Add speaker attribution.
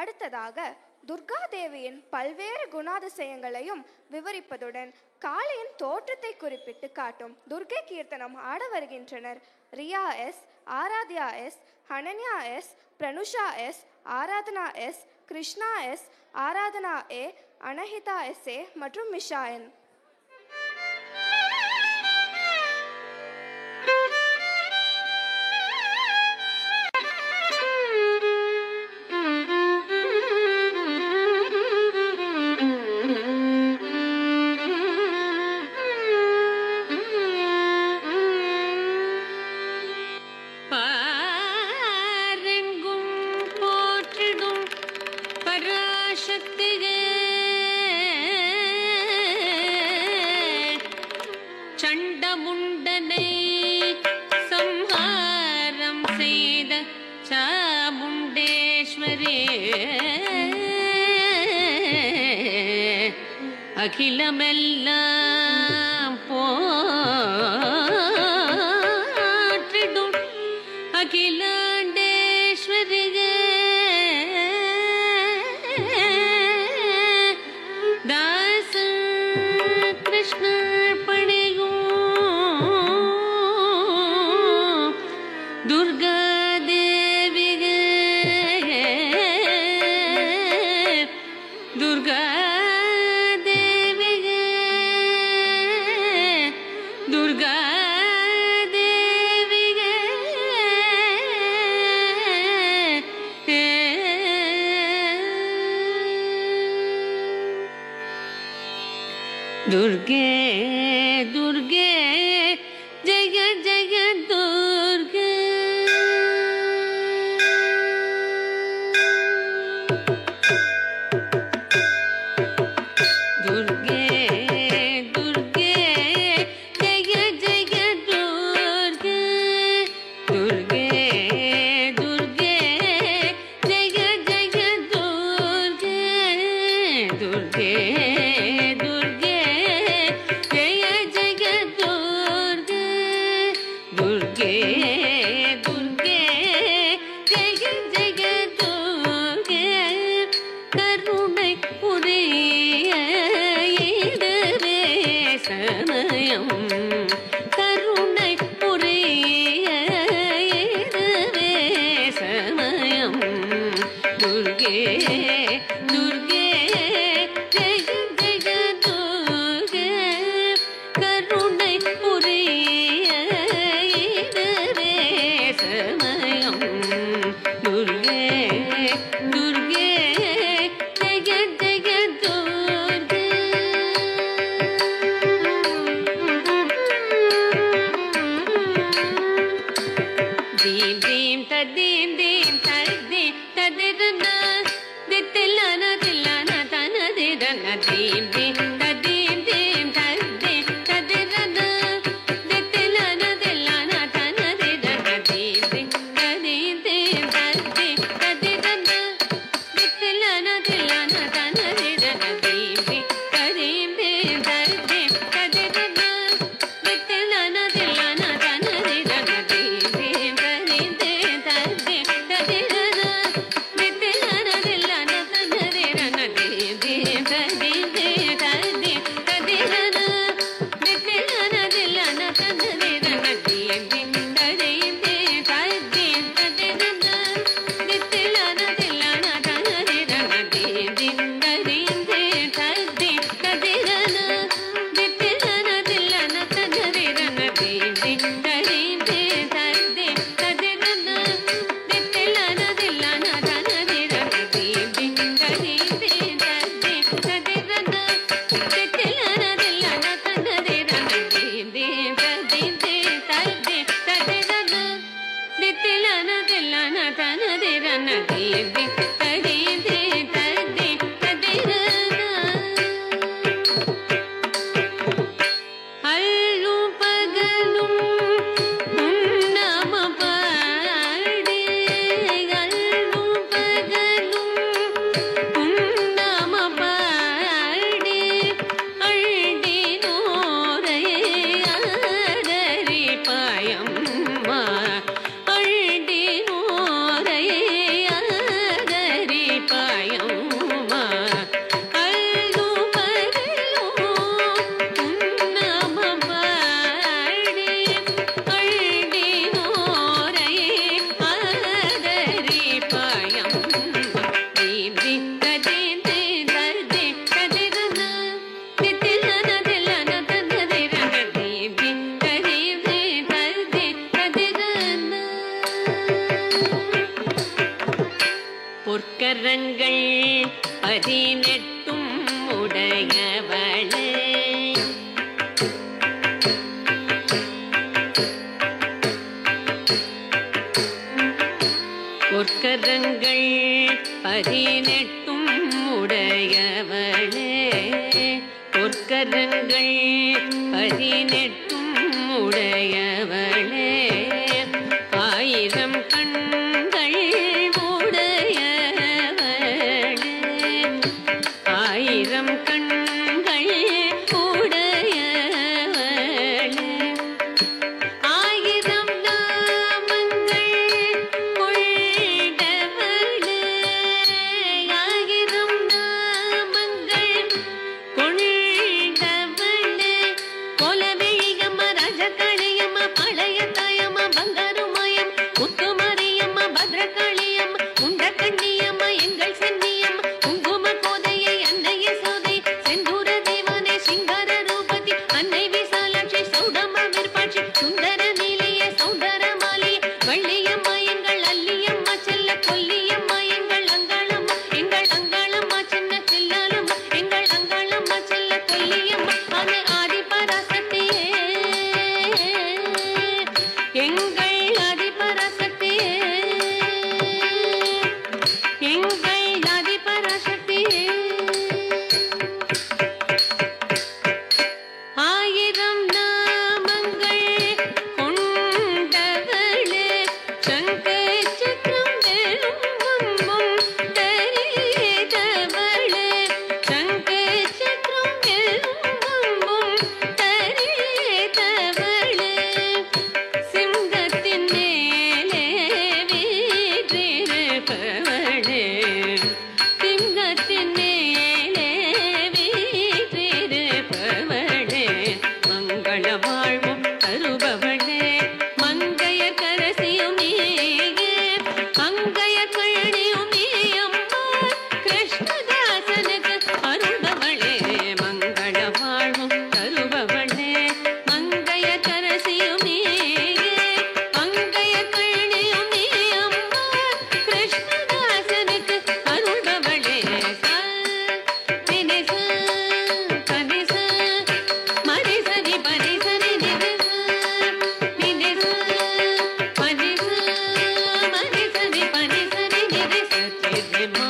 Speaker 1: அடுத்ததாக துர்காதேவியின் பல்வேறு குணாதிசயங்களையும் விவரிப்பதுடன் காளியின் தோற்றத்தை குறிப்பிட்டு காட்டும் துர்கை கீர்த்தனம் ஆட வருகின்றனர் Riya S, Aaradhya S, Hananya S, Pranusha S, Aradhana S, Krishna S, Aradhana A, Anahita S A மற்றும் மிஷா என்.
Speaker 2: அகிலமெல்லாம் போற்றிடும் அகிலாண்டேஸ்வரியே தாச கிருஷ்ண பணியும் துர்கா தேவியே துர்கா दुर्गे दुर्गे जय जय दुर्गे दुर्गे दुर्गे जय जय दुर्गे दुर्गे दुर्गे जय जय दुर्गे दुर्गे பொற்கரங்கள் 18 உடையவளே பொற்கரங்கள் 18 உடையவளே பொற்கரங்கள் 18 உடையவளே 1000 கண்கள் உடையவளே 1000 கண்கள் உடையவளே 1000 நாமங்கள் கொண்டவளே 1000 நாமங்கள் கொண்டவளே கொலவிழியம்மா ராஜகாளியம்மா பழையத்தாயம்மா பங்காருமாயம் முத்துமாரியம்மா பத்ரகாளியம்மா உண்டகண்ணியம்மா எங்கள் சென்னியம்மா குங்கும கோதையை அன்னைய சோதை செந்தூர தேவானை சிங்கார ரூபதி அன்னை விசாலாட்சி சௌடம்மா விருப்பாட்சி சுந்தர நீலிய சௌந்தர மாலிய வள்ளியம்மா எங்கள் அல்லியம்மா செல்ல கொல்லியம்மா எங்கள் அங்காளம்மா சின்ன செல்லாலம்மா எங்கள் அங்காளம்மா செல்ல கொல்லியம்மா அது ஆதி பராசக்தியே எங்கள் ஆதி பராசக்தியே எங்கள் ஆதி பராசக்தியே 1000 நாமங்கள் கொண்டவளே சங்க சக்கரம் வெல்லும் தரிதவளே சங்க சக்கரம் வெல்லும் தரிதவளே சிங்கத்தின் மேலே வீற்றிருப்பவளே சிங்கத்தின் மேலே வீற்றிருப்பவளே மங்கள வாழ்வும் தருபவளே மங்கைய கரசியும் நீயே அங்கைய கழனியும் நீயம்மா கிருஷ்ணதாசனுக்கு அருள்பவளே மங்கள வாழ்வும் தருபவளே மங்கைய கரசியும் நீயே அங்கைய கழனியும் நீயம்மா கிருஷ்ணதாசனுக்கு அருள்பவளே நினிச கனிச மரிசரி பரிசரி நினிச நினிச பரிச மரிசரி பரிசரி நினிச சிரிமா